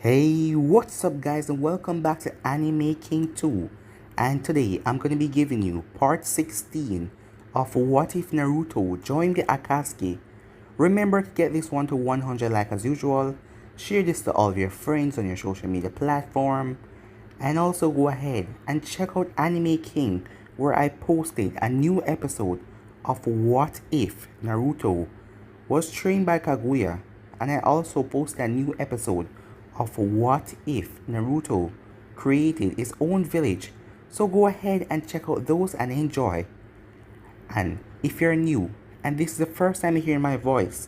Hey, what's up guys, and welcome back to Anime King 2. And today I'm going to be giving you part 16 of What If Naruto Joined the Akatsuki. Remember to get this one to 100 like as usual, share this to all of your friends on your social media platform, and also go ahead and check out Anime King, where I posted a new episode of What If Naruto was trained by Kaguya, and I also posted a new episode of What If Naruto created his own village. So go ahead and check out those and enjoy. And if you're new and this is the first time you hear my voice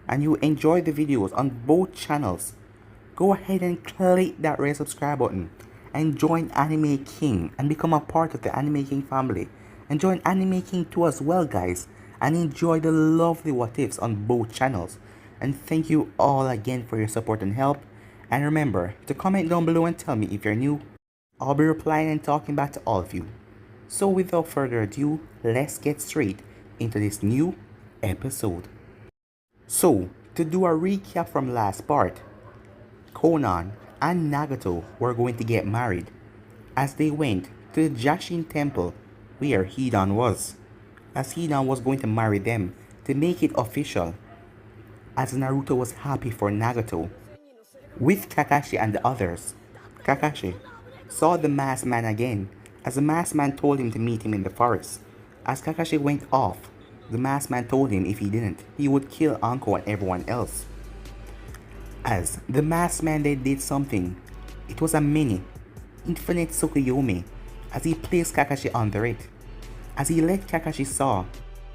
and you enjoy the videos on both channels, go ahead and click that red subscribe button and join Anime King and become a part of the Anime King family. And join Anime King 2 as well, guys, and enjoy the lovely what ifs on both channels. And thank you all again for your support and help. And remember to comment down below and tell me if you're new. I'll be replying and talking back to all of you. So without further ado, let's get straight into this new episode. So, to do a recap from last part, Konan and Nagato were going to get married as they went to the Jashin temple where Hidan was, as Hidan was going to marry them to make it official, as Naruto was happy for Nagato. With Kakashi and the others, Kakashi saw the masked man again as the masked man told him to meet him in the forest. As Kakashi went off, the masked man told him if he didn't, he would kill Anko and everyone else. As the masked man then did something, it was a mini, infinite Tsukuyomi, as he placed Kakashi under it. As he let Kakashi saw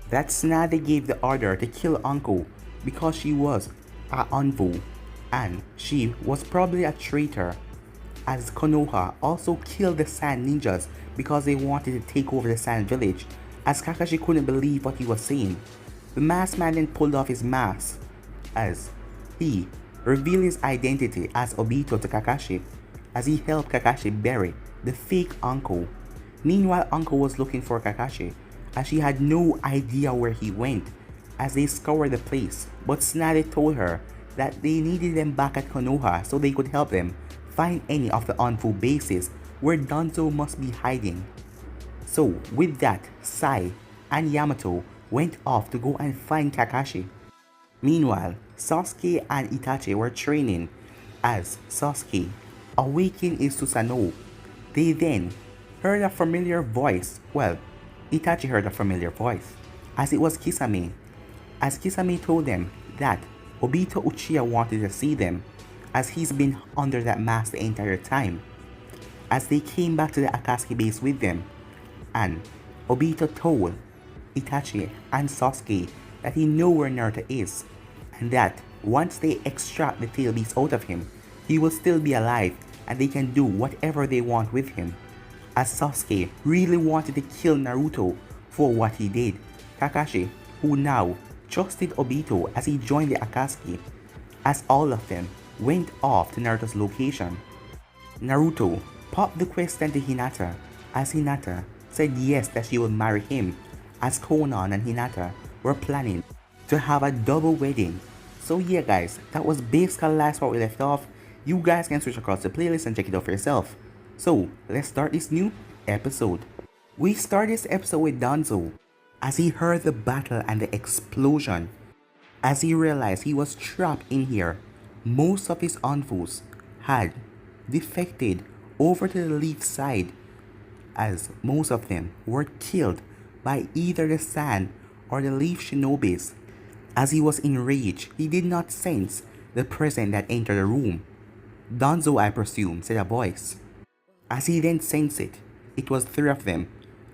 that Tsunade gave the order to kill Anko because she was a Anvu, and she was probably a traitor, as Konoha also killed the Sand Ninjas because they wanted to take over the Sand Village, as Kakashi couldn't believe what he was saying. The masked man then pulled off his mask as he revealed his identity as Obito to Kakashi, as he helped Kakashi bury the fake uncle. Meanwhile, Uncle was looking for Kakashi as she had no idea where he went, as they scoured the place, but Tsunade told her that they needed them back at Konoha so they could help them find any of the Anfu bases where Danzo must be hiding. So with that, Sai and Yamato went off to go and find Kakashi. Meanwhile, Sasuke and Itachi were training as Sasuke awakened his Susanoo. They then heard a familiar voice. Well, Itachi heard a familiar voice, as it was Kisame, as Kisame told them that Obito Uchiha wanted to see them, as he's been under that mask the entire time. As they came back to the Akatsuki base with them, and Obito told Itachi and Sasuke that he knows where Naruto is, and that once they extract the tail beast out of him, he will still be alive and they can do whatever they want with him. As Sasuke really wanted to kill Naruto for what he did, Kakashi, who now trusted Obito as he joined the Akatsuki, as all of them went off to Naruto's location. Naruto popped the question to Hinata, as Hinata said yes that she would marry him, as Konan and Hinata were planning to have a double wedding. So yeah guys, that was basically the last part we left off. You guys can switch across the playlist and check it out for yourself. So let's start this new episode. We start this episode with Danzo, as he heard the battle and the explosion. As he realized he was trapped in here, most of his Anfus had defected over to the leaf side, as most of them were killed by either the sand or the leaf shinobis. As he was enraged, he did not sense the presence that entered the room. Danzo, I presume, said a voice. As he then sensed it, it was 3 of them.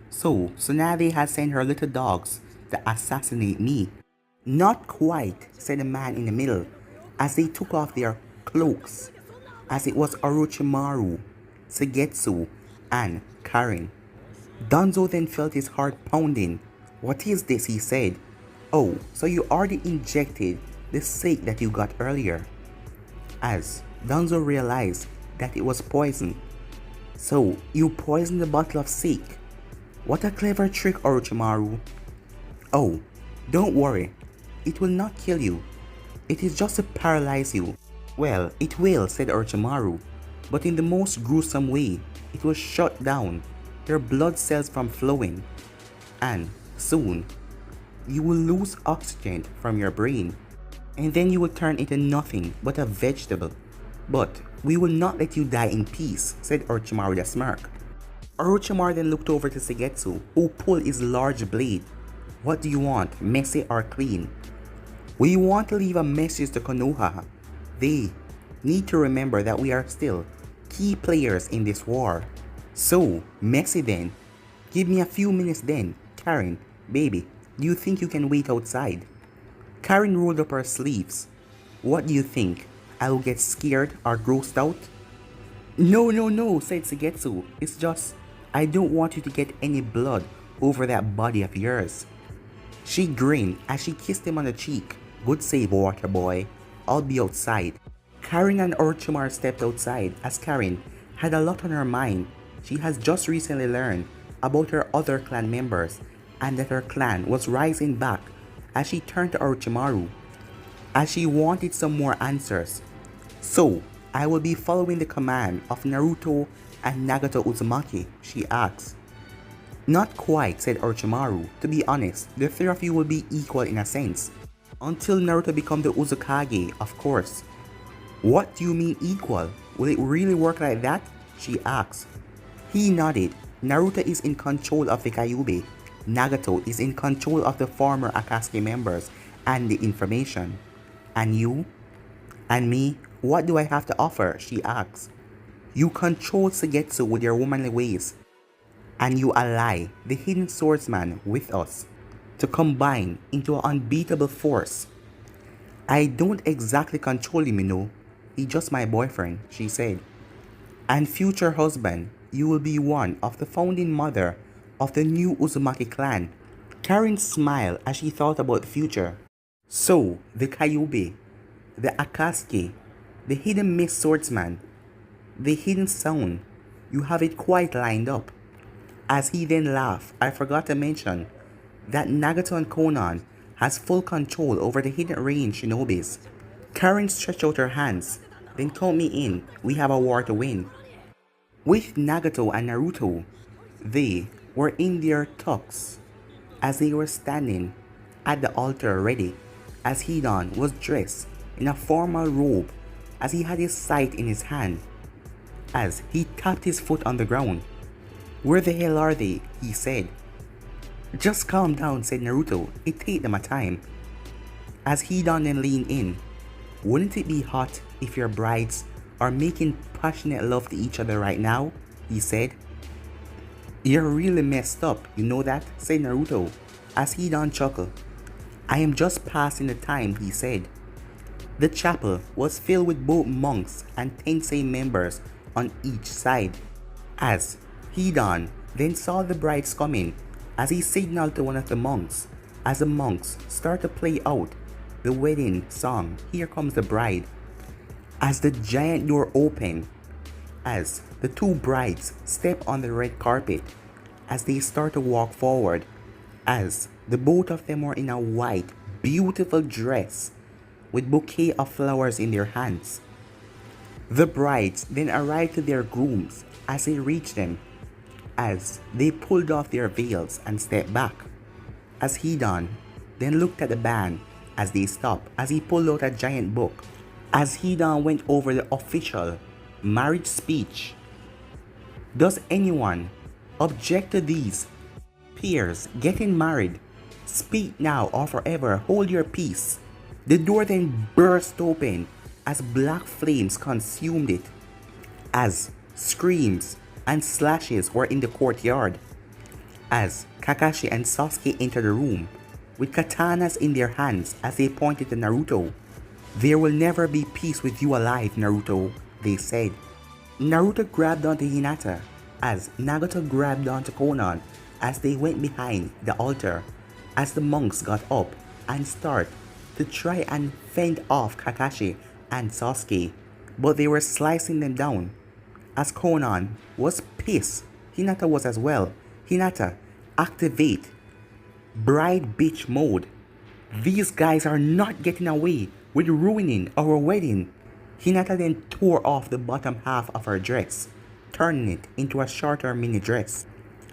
So Tsunade had sent her little dogs to assassinate me. Not quite, said the man in the middle, as they took off their cloaks, as it was Orochimaru, Suigetsu, and Karin. Danzo then felt his heart pounding. What is this, he said. Oh, so you already injected the sake that you got earlier. As Danzo realized that it was poison. So you poisoned the bottle of sake. What a clever trick, Orochimaru. Oh, don't worry, it will not kill you. It is just to paralyze you. Well, it will, said Orochimaru, but in the most gruesome way. It will shut down your blood cells from flowing, and soon you will lose oxygen from your brain, and then you will turn into nothing but a vegetable. But we will not let you die in peace, said Orochimaru with a smirk. Orochimaru then looked over to Segetsu, who pulled his large blade. What do you want, messy or clean? We want to leave a message to Konoha. They need to remember that we are still key players in this war. So, messy then. Give me a few minutes then. Karin, baby, do you think you can wait outside? Karin rolled up her sleeves. What do you think? I will get scared or grossed out? No, no, no, said Segetsu. It's just, I don't want you to get any blood over that body of yours. She grinned as she kissed him on the cheek. Good save, water boy. I'll be outside. Karin and Orochimaru stepped outside as Karin had a lot on her mind. She has just recently learned about her other clan members and that her clan was rising back as she turned to Orochimaru as she wanted some more answers. So, I will be following the command of Naruto and Nagato Uzumaki, she asked. Not quite, said Orochimaru. To be honest, the three of you will be equal in a sense. Until Naruto becomes the Uzukage, of course. What do you mean equal? Will it really work like that? She asked. He nodded. Naruto is in control of the Kyuubi. Nagato is in control of the former Akatsuki members and the information. And you? And me? What do I have to offer? She asked. You control Segetsu with your womanly ways. And you ally the hidden swordsman with us to combine into an unbeatable force. I don't exactly control him, you know. He's just my boyfriend, she said. And future husband, you will be one of the founding mother of the new Uzumaki clan. Karin smiled as she thought about the future. So, the Kyuubi, the Akatsuki, the hidden mist swordsman, the hidden sound, you have it quite lined up. As he then laughed, I forgot to mention that Nagato and Conan has full control over the hidden range shinobis. Karin stretched out her hands. Then count me in, we have a war to win. With Nagato and Naruto, they were in their tux as they were standing at the altar ready, as Hidan was dressed in a formal robe as he had his scythe in his hand, as he tapped his foot on the ground. Where the hell are they? He said. Just calm down, said Naruto. It take them a time. As Hidan then leaned in. Wouldn't it be hot if your brides are making passionate love to each other right now? He said. You're really messed up, you know that? Said Naruto, as Hidan chuckled. I am just passing the time, he said. The chapel was filled with both monks and Tensei members on each side. As Hidan then saw the brides coming, as he signaled to one of the monks, as the monks start to play out the wedding song, Here Comes the Bride. As the giant door opened, as the two brides step on the red carpet, as they start to walk forward, as the both of them were in a white, beautiful dress with bouquet of flowers in their hands. The brides then arrived to their grooms as they reached them, as they pulled off their veils and stepped back. As Hidan then looked at the band as they stopped, as he pulled out a giant book, as Hidan went over the official marriage speech. Does anyone object to these peers getting married? Speak now or forever hold your peace. The door then burst open as black flames consumed it, as screams and slashes were in the courtyard, as Kakashi and Sasuke entered the room with katanas in their hands as they pointed to Naruto. There will never be peace with you alive, Naruto, they said. Naruto grabbed onto Hinata as Nagato grabbed onto Conan as they went behind the altar, as the monks got up and started to try and fend off Kakashi and Sasuke, but they were slicing them down. As Conan was pissed, Hinata was as well. Hinata, activate bride bitch mode. These guys are not getting away with ruining our wedding. Hinata then tore off the bottom half of her dress, turning it into a shorter mini dress,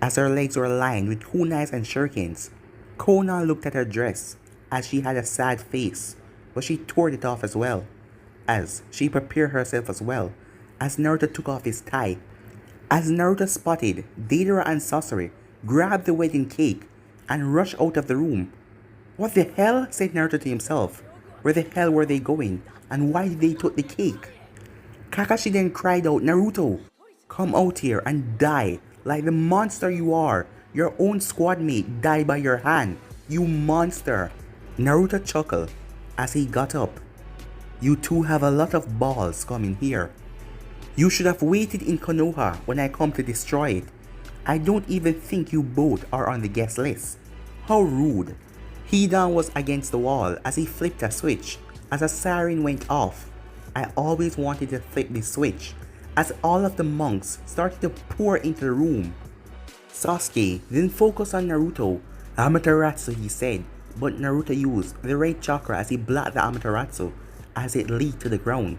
as her legs were lined with kunais and shurikens. Konan looked at her dress, as she had a sad face, but she tore it off as well, as she prepared herself as well, as Naruto took off his tie. As Naruto spotted, Deidara and Sasori grabbed the wedding cake and rushed out of the room. What the hell? Said Naruto to himself. Where the hell were they going, and why did they take the cake? Kakashi then cried out, Naruto, come out here and die like the monster you are. Your own squad mate died by your hand, you monster. Naruto chuckled as he got up. You two have a lot of balls coming here. You should have waited in Konoha when I come to destroy it. I don't even think you both are on the guest list. How rude. Hidan was against the wall as he flipped a switch. As a siren went off, I always wanted to flip this switch, as all of the monks started to pour into the room. Sasuke then focused on Naruto. Amaterasu, he said, but Naruto used the red chakra as he blocked the Amaterasu as it leaped to the ground.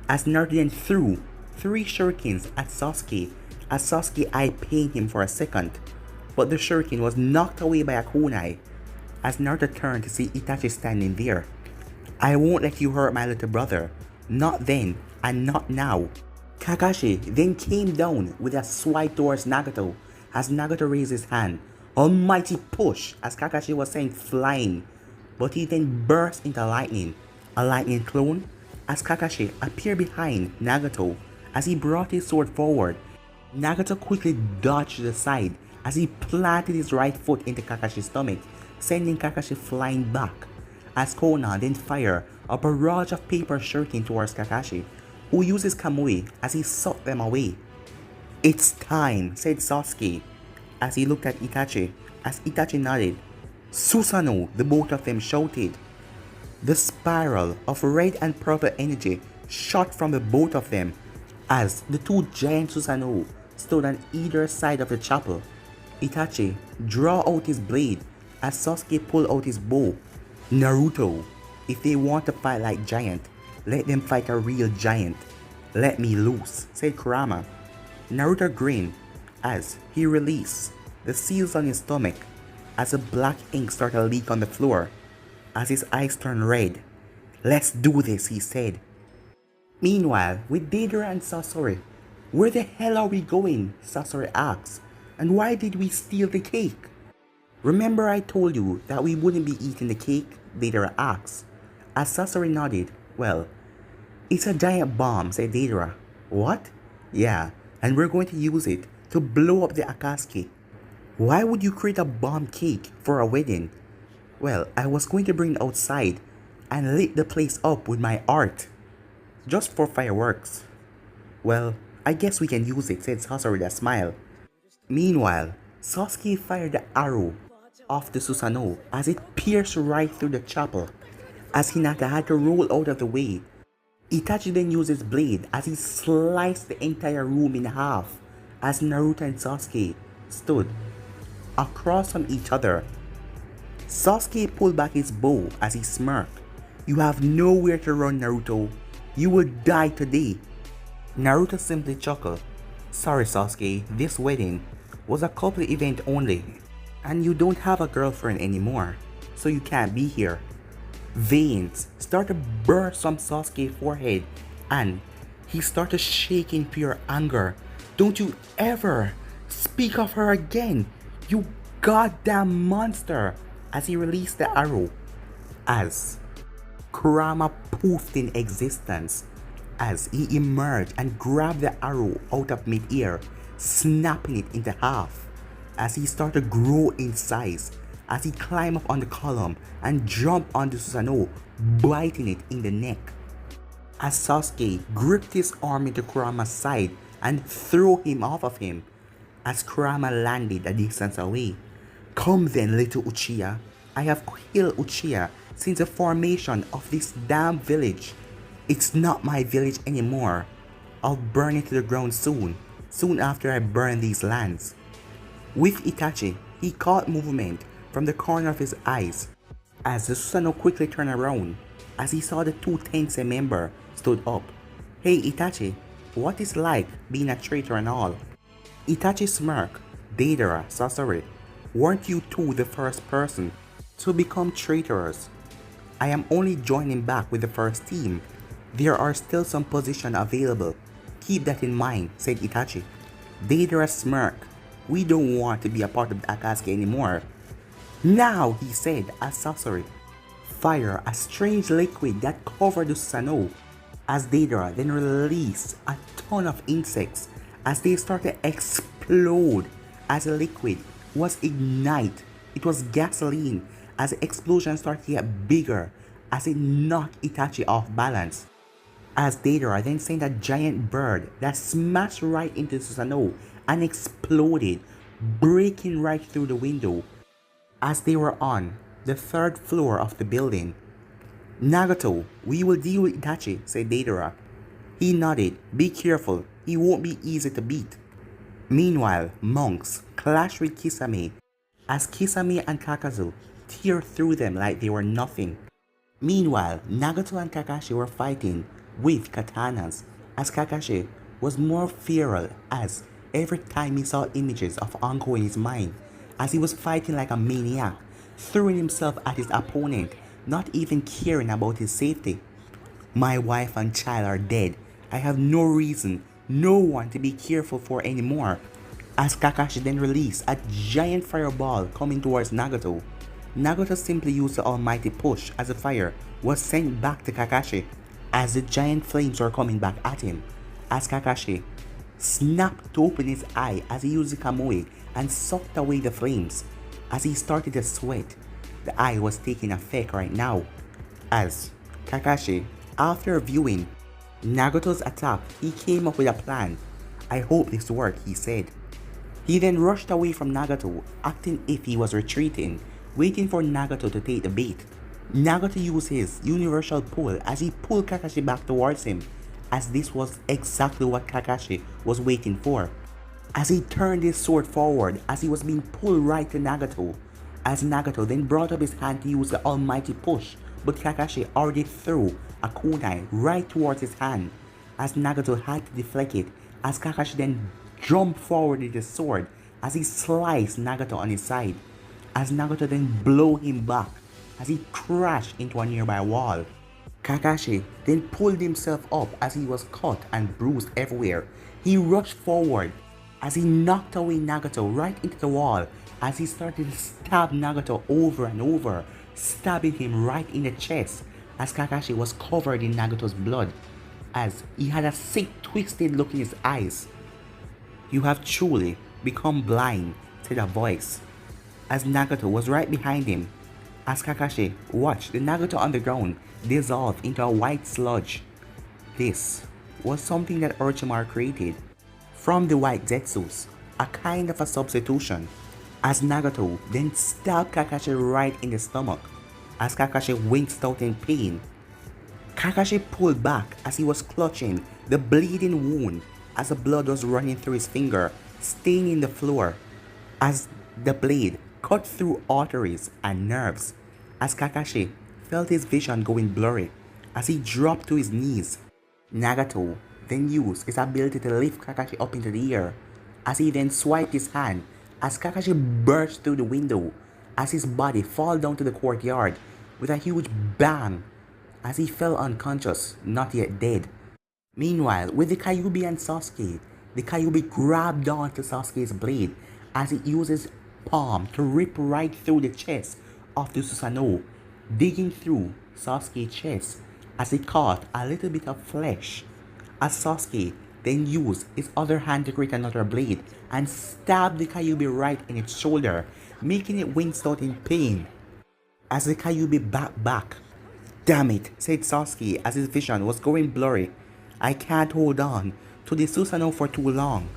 As Naruto then threw 3 shurikens at Sasuke, as Sasuke eye-pained him for a second, but the shuriken was knocked away by a kunai. As Naruto turned to see Itachi standing there. I won't let you hurt my little brother. Not then, and not now. Kakashi then came down with a swipe towards Nagato, as Nagato raised his hand. Almighty push, as Kakashi was sent flying, but he then burst into lightning. A lightning clone, as Kakashi appeared behind Nagato as he brought his sword forward. Nagato quickly dodged to the side as he planted his right foot into Kakashi's stomach, sending Kakashi flying back. As Konan then fired a barrage of paper shuriken towards Kakashi, who uses Kamui as he sucked them away. It's time, said Sasuke, as he looked at Itachi. As Itachi nodded, Susanoo, the both of them shouted. The spiral of red and purple energy shot from the both of them as the 2 giant Susanoo stood on either side of the chapel. Itachi drew out his blade as Sasuke pulled out his bow. Naruto, if they want to fight like giant, let them fight a real giant. Let me loose, said Kurama. Naruto grinned as he released the seals on his stomach as the black ink started to leak on the floor. As his eyes turned red. Let's do this, he said. Meanwhile, with Deidara and Sasori, where the hell are we going? Sasori asked. And why did we steal the cake? Remember I told you that we wouldn't be eating the cake? Deidara asked. As Sasori nodded, well, it's a giant bomb, said Deidara. What? Yeah, and we're going to use it to blow up the Akatsuki. Why would you create a bomb cake for a wedding? Well, I was going to bring it outside and lit the place up with my art. Just for fireworks. Well, I guess we can use it, said Sasori with a smile. Meanwhile, Sasuke fired the arrow off the Susanoo as it pierced right through the chapel. As Hinata had to roll out of the way, Itachi then used his blade as he sliced the entire room in half as Naruto and Sasuke stood across from each other. Sasuke pulled back his bow as he smirked. You have nowhere to run, Naruto. You will die today. Naruto simply chuckled. Sorry Sasuke, this wedding was a couple event only, and you don't have a girlfriend anymore, so you can't be here. Veins started to burst from Sasuke's forehead, and he started shaking pure anger. Don't you ever speak of her again, you goddamn monster! As he released the arrow, as Kurama poofed in existence, as he emerged and grabbed the arrow out of mid-air, snapping it into half, as he started to grow in size, as he climbed up on the column and jumped onto Susanoo, biting it in the neck. As Sasuke gripped his arm into Kurama's side and threw him off of him, as Kurama landed a distance away. Come then, little Uchiha. I have killed Uchiha since the formation of this damn village. It's not my village anymore. I'll burn it to the ground soon after I burn these lands. With Itachi, he caught movement from the corner of his eyes as the Susanoo quickly turned around as he saw the 2 Tensei members stood up. Hey Itachi, what is like being a traitor and all? Itachi smirked. Deidara, Sasori, weren't you two the first person to become traitors? I am only joining back with the first team. There are still some positions available. Keep that in mind, said Itachi. Deidara smirked. We don't want to be a part of the Akatsuki anymore. Now, he said as Sasori fire a strange liquid that covered the Susanoo as Deidara then released a ton of insects as they started to explode as the liquid was ignite. It was gasoline as the explosion started to get bigger as it knocked Itachi off balance. As Deidara then sent a giant bird that smashed right into Susanoo and exploded, breaking right through the window as they were on the third floor of the building. Nagato, we will deal with Itachi, said Deidara. He nodded. Be careful, he won't be easy to beat. Meanwhile, monks clashed with Kisame as Kisame and Kakazu tear through them like they were nothing. Meanwhile, Nagato and Kakashi were fighting with katanas as Kakashi was more feral as every time he saw images of Anko in his mind as he was fighting like a maniac, throwing himself at his opponent, not even caring about his safety. My wife and child are dead. I have no reason, no one to be careful for anymore. As Kakashi then released a giant fireball coming towards Nagato. Nagato simply used the almighty push as the fire was sent back to Kakashi as the giant flames were coming back at him. As Kakashi snapped open his eye as he used the Kamui and sucked away the flames. As he started to sweat, the eye was taking effect right now. As Kakashi, after viewing Nagato's attack, he came up with a plan. I hope this works, he said. He then rushed away from Nagato, acting if he was retreating, waiting for Nagato to take the bait. Nagato used his universal pull as he pulled Kakashi back towards him, as this was exactly what Kakashi was waiting for. As he turned his sword forward as he was being pulled right to Nagato, as Nagato then brought up his hand to use the almighty push, but Kakashi already threw a kunai right towards his hand, as Nagato had to deflect it, as Kakashi then jumped forward with his sword as he sliced Nagato on his side, as Nagato then blew him back as he crashed into a nearby wall. Kakashi then pulled himself up as he was cut and bruised everywhere. He rushed forward as he knocked away Nagato right into the wall as he started to stab Nagato over and over, stabbing him right in the chest as Kakashi was covered in Nagato's blood as he had a sick twisted look in his eyes. You have truly become blind, said a voice, as Nagato was right behind him. As Kakashi watched the Nagato on the ground dissolve into a white sludge. This was something that Orochimaru created from the white Zetsus, a kind of a substitution, as Nagato then stabbed Kakashi right in the stomach, as Kakashi winced out in pain. Kakashi pulled back as he was clutching the bleeding wound as the blood was running through his finger, staining the floor, as the blade cut through arteries and nerves, as Kakashi felt his vision going blurry as he dropped to his knees. Nagato then used his ability to lift Kakashi up into the air as he then swiped his hand as Kakashi burst through the window as his body fell down to the courtyard with a huge bang as he fell unconscious, not yet dead. Meanwhile, with the Kyuubi and Sasuke, the Kyuubi grabbed onto Sasuke's blade as he used his palm to rip right through the chest of the Susanoo, digging through Sasuke's chest as he caught a little bit of flesh, as Sasuke then used his other hand to create another blade and stabbed the Kyuubi right in its shoulder, making it wince out in pain. As the Kyuubi backed back, damn it, said Sasuke as his vision was going blurry. I can't hold on to the Susanoo for too long.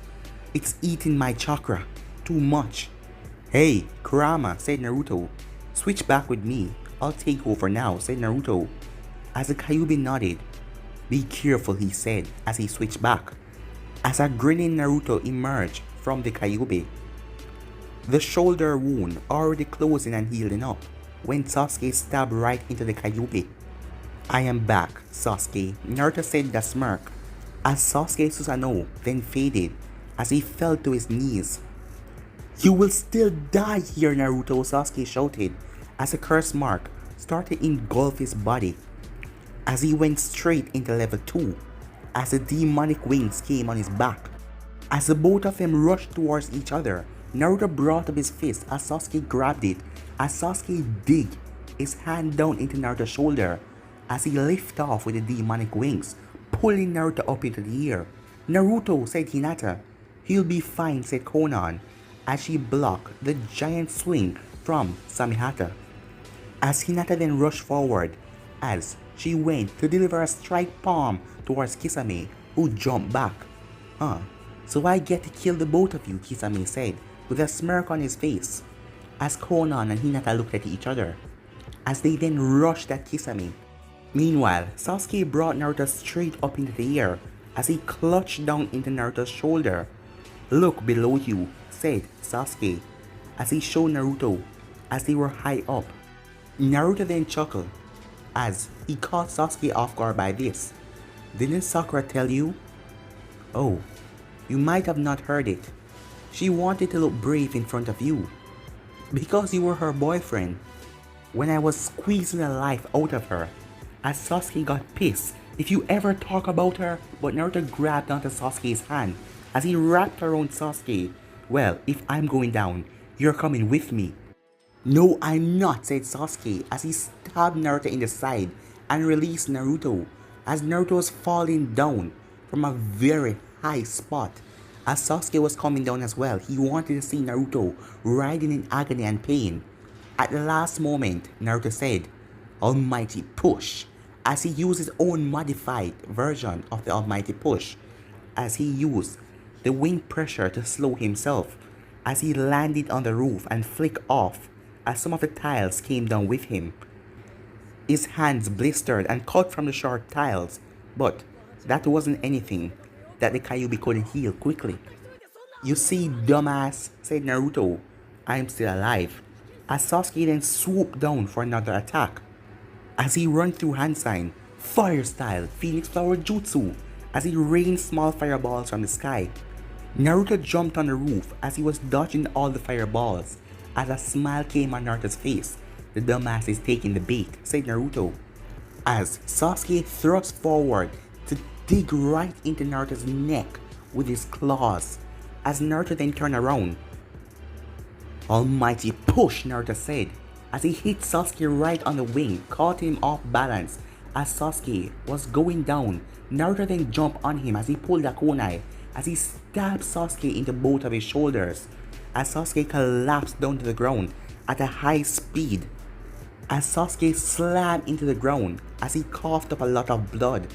It's eating my chakra too much. Hey, Kurama, said Naruto. Switch back with me. I'll take over now, said Naruto. As the Kyuubi nodded. Be careful, he said as he switched back. As a grinning Naruto emerged from the Kyuubi, the shoulder wound already closing and healing up when Sasuke stabbed right into the Kyuubi. I am back, Sasuke, Naruto said with a smirk as Sasuke Susanoo then faded as he fell to his knees. "You will still die here, Naruto," Sasuke shouted as a curse mark started to engulf his body as he went straight into level 2 as the demonic wings came on his back. As the both of them rushed towards each other, Naruto brought up his fist as Sasuke grabbed it as Sasuke dig his hand down into Naruto's shoulder as he lifted off with the demonic wings, pulling Naruto up into the air. "Naruto," said Hinata. "He'll be fine," said Konan as she blocked the giant swing from Samihata. As Hinata then rushed forward as she went to deliver a strike palm towards Kisame, who jumped back. So I get to kill the both of you," Kisame said with a smirk on his face as Konan and Hinata looked at each other as they then rushed at Kisame. Meanwhile, Sasuke brought Naruto straight up into the air as he clutched down into Naruto's shoulder. "Look below you," said Sasuke as he showed Naruto as they were high up. Naruto then chuckled as he caught Sasuke off guard by this. "Didn't Sakura tell you?" "Oh, you might have not heard it. She wanted to look brave in front of you. Because you were her boyfriend. When I was squeezing the life out of her." As Sasuke got pissed if you ever talk about her, but Naruto grabbed onto Sasuke's hand as he wrapped around Sasuke. "Well, if I'm going down, you're coming with me." "No, I'm not," said Sasuke as he stabbed Naruto in the side and released Naruto as Naruto was falling down from a very high spot. As Sasuke was coming down as well, he wanted to see Naruto writhing in agony and pain. At the last moment, Naruto said, "Almighty push," as he used his own modified version of the Almighty push, as he used the wind pressure to slow himself, as he landed on the roof and flicked off as some of the tiles came down with him. His hands blistered and cut from the short tiles, but that wasn't anything that the Kyuubi couldn't heal quickly. "You see, dumbass," said Naruto, "I'm still alive." As Sasuke then swooped down for another attack. As he ran through hand sign, fire style, Phoenix Flower Jutsu, as he rained small fireballs from the sky. Naruto jumped on the roof as he was dodging all the fireballs. As a smile came on Naruto's face. "The dumbass is taking the bait," said Naruto. As Sasuke thrust forward to dig right into Naruto's neck with his claws. As Naruto then turned around. "Almighty push," Naruto said, as he hit Sasuke right on the wing, caught him off balance. As Sasuke was going down, Naruto then jumped on him as he pulled a kunai, as he stabbed Sasuke into both of his shoulders. As Sasuke collapsed down to the ground at a high speed. As Sasuke slammed into the ground as he coughed up a lot of blood.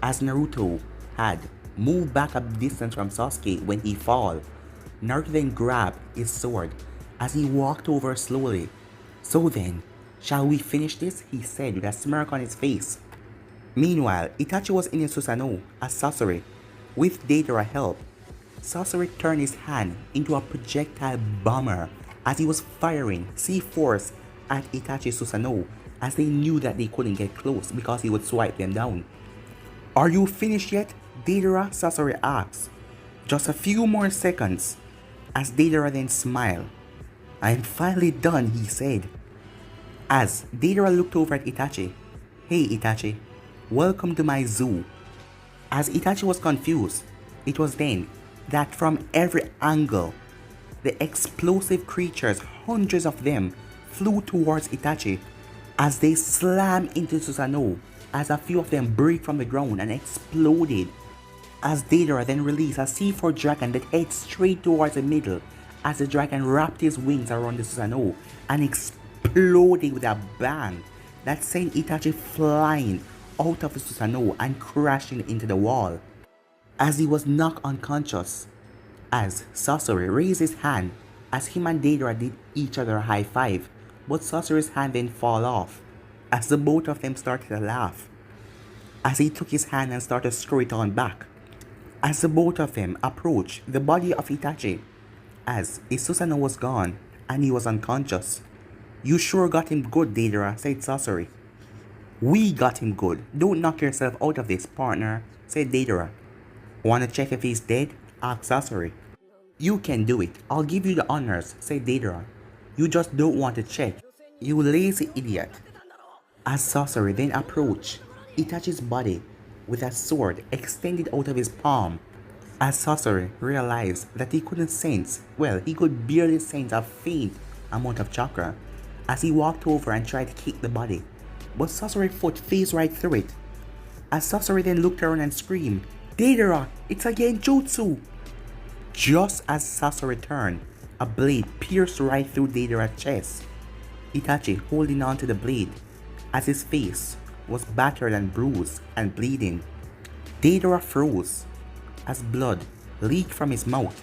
As Naruto had moved back a distance from Sasuke when he fell, Naruto then grabbed his sword as he walked over slowly. "So then, shall we finish this?" he said with a smirk on his face. Meanwhile, Itachi was in Susanoo as Sasori, with Deidara help. Sasori turned his hand into a projectile bomber as he was firing C-Force at Itachi Susanoo, as they knew that they couldn't get close because he would swipe them down. "Are you finished yet?" Deidara Sasori asked. "Just a few more seconds," as Deidara then smiled. "I'm finally done," he said. As Deidara looked over at Itachi. "Hey Itachi, welcome to my zoo." As Itachi was confused, it was then that from every angle, the explosive creatures, hundreds of them, flew towards Itachi as they slammed into Susanoo, as a few of them break from the ground and exploded. As Deidara then released a C4 dragon that headed straight towards the middle, as the dragon wrapped his wings around the Susanoo and exploded with a bang that sent Itachi flying out of the Susanoo and crashing into the wall. As he was knocked unconscious, as Sasori raised his hand as him and Deidara did each other a high five, but Sasori's hand then fall off as the both of them started to laugh. As he took his hand and started to screw it on back. As the both of them approached the body of Itachi, as his Susanoo was gone and he was unconscious. "You sure got him good, Deidara," said Sasori. "We got him good. Don't knock yourself out of this, partner," said Deidara. Wanna check if he's dead? Asked Sasori. You can do it. I'll give you the honors, said Deidara. You just don't want to check. You lazy idiot. As Sasori then approached Itachi's body with a sword extended out of his palm, as Sasori realized that he couldn't sense, well, he could barely sense a faint amount of chakra, as he walked over and tried to kick the body, but Sasori's foot phased right through it. As Sasori then looked around and screamed, Deidara, it's a genjutsu! Just as Sasori turned, a blade pierced right through Deidara's chest. Itachi holding on to the blade, as his face was battered and bruised and bleeding. Deidara froze, as blood leaked from his mouth,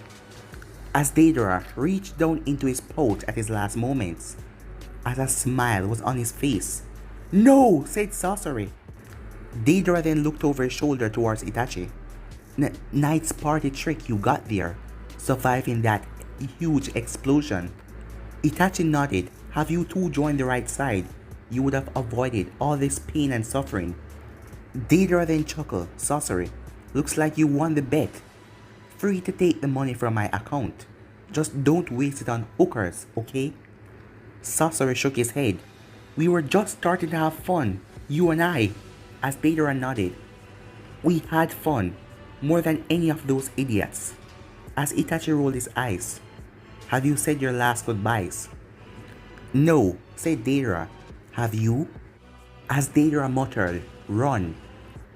as Deidara reached down into his pouch at his last moments, as a smile was on his face. No, said Sasori. Deidara then looked over his shoulder towards Itachi. Nice party trick you got there, surviving that huge explosion. Itachi nodded. Have you two joined the right side, you would have avoided all this pain and suffering. Deidara then chuckled. Sasori, looks like you won the bet. Free to take the money from my account. Just don't waste it on hookers, okay? Sasori shook his head. We were just starting to have fun, you and I, as Deidara nodded. We had fun, more than any of those idiots. As Itachi rolled his eyes. Have you said your last goodbyes? No, said Deidara. Have you? As Deidara muttered, run.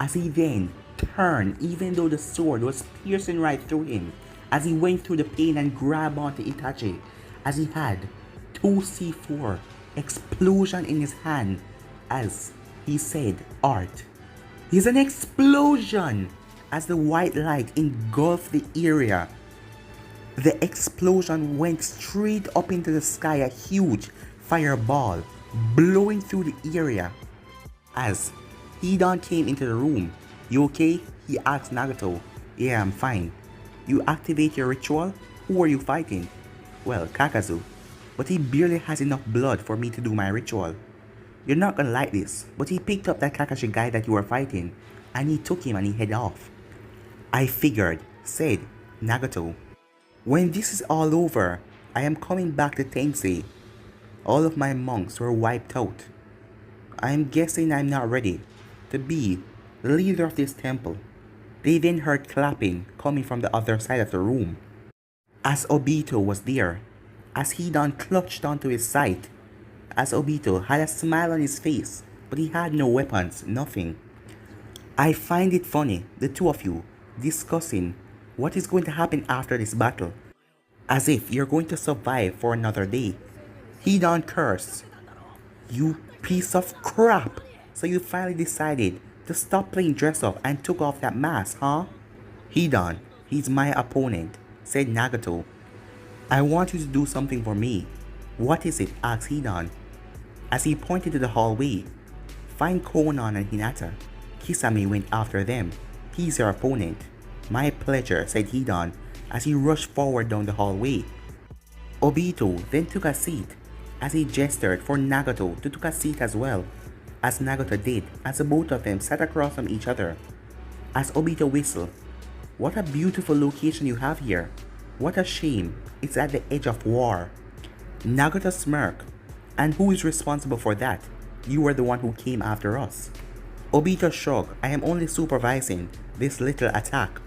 As he then turned, even though the sword was piercing right through him, as he went through the pain and grabbed onto Itachi, as he had 2C4 explosion in his hand, as he said, art. He's an explosion! As the white light engulfed the area, the explosion went straight up into the sky, a huge fireball blowing through the area. As Hidan came into the room. You okay? He asked Nagato. Yeah, I'm fine. You activate your ritual? Who are you fighting? Well, Kakazu. But he barely has enough blood for me to do my ritual. You're not gonna like this, but he picked up that Kakashi guy that you were fighting, and he took him and he headed off. I figured, said Nagato. When this is all over, I am coming back to Tensei. All of my monks were wiped out. I am guessing I'm not ready to be the leader of this temple. They then heard clapping coming from the other side of the room. As Obito was there, as Hidan clutched onto his side, as Obito had a smile on his face, but he had no weapons, nothing. I find it funny, the two of you, discussing what is going to happen after this battle, as if you're going to survive for another day. Hidan cursed. You piece of crap! So you finally decided to stop playing dress up and took off that mask, huh? Hidan, he's my opponent, said Nagato. I want you to do something for me. What is it? Asked Hidan, as he pointed to the hallway. Find Konan and Hinata. Kisame went after them. He's your opponent. My pleasure, said Hidan, as he rushed forward down the hallway. Obito then took a seat, as he gestured for Nagato to take a seat as well, as Nagato did, as the both of them sat across from each other. As Obito whistled, what a beautiful location you have here. What a shame, it's at the edge of war. Nagato smirked. And who is responsible for that? You were the one who came after us. Obito shrugged. I am only supervising this little attack.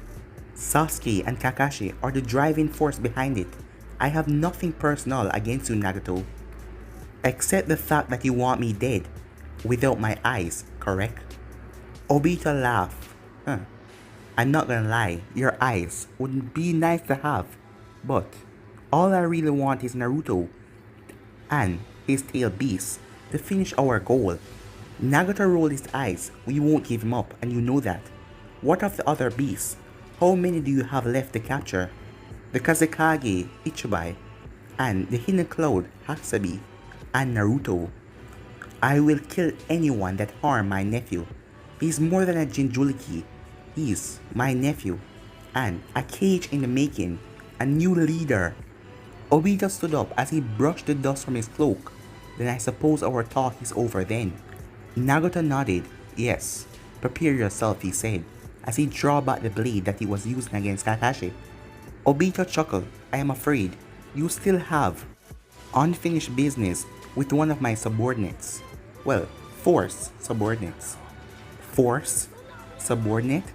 Sasuke and Kakashi are the driving force behind it. I have nothing personal against you, Nagato. Except the fact that you want me dead, without my eyes, correct? Obito laughed. I'm not gonna lie, your eyes would be nice to have, but all I really want is Naruto and his tail beast to finish our goal. Nagato rolled his eyes. We won't give him up, and you know that. What of the other beasts? How many do you have left to capture? The Kazekage, Ichibai, and the Hidden Cloud, Hatsubi, and Naruto. I will kill anyone that harm my nephew. He's more than a Jinchuriki. He's my nephew, and a cage in the making, a new leader. Obito stood up as he brushed the dust from his cloak. Then I suppose our talk is over then. Nagato nodded. Yes, prepare yourself, he said. as he drew back the blade that he was using against Kakashi. Obito chuckled. I am afraid you still have unfinished business with one of my subordinates. Well, force subordinates. Force subordinate?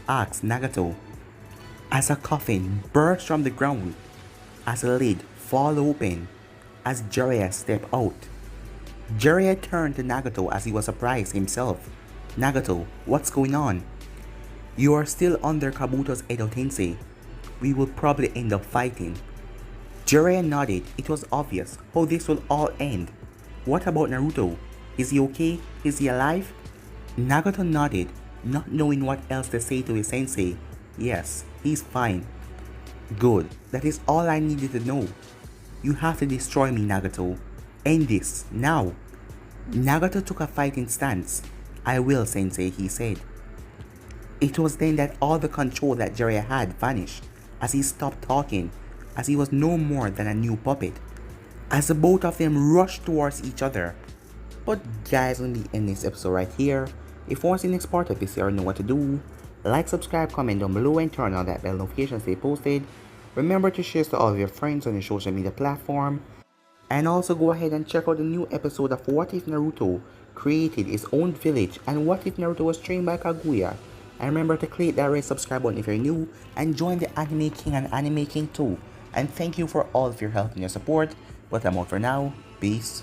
Asked Nagato as a coffin burst from the ground as a lid fall open as Jiraiya stepped out. Jiraiya turned to Nagato as he was surprised himself. Nagato, what's going on? You are still under Kabuto's Edo Tensei. We will probably end up fighting. Jiraiya nodded. It was obvious how this will all end. What about Naruto? Is he okay? Is he alive? Nagato nodded, not knowing what else to say to his sensei. Yes, he's fine. Good, that is all I needed to know. You have to destroy me, Nagato. End this, now. Nagato took a fighting stance. I will, sensei, he said. It was then that all the control that Jiraiya had vanished, as he stopped talking, as he was no more than a new puppet, as the both of them rushed towards each other. But guys, I'm going to end this episode right here. If you want to see the next part of this, you already know what to do. Like, subscribe, comment down below, and turn on that bell notification to stay posted. Remember to share to all of your friends on your social media platform. And also go ahead and check out the new episode of What If Naruto created his own village, and what if Naruto was trained by Kaguya. And remember to click that red subscribe button if you're new, and join the Anime King and Anime King too. And thank you for all of your help and your support. But I'm out for now. Peace.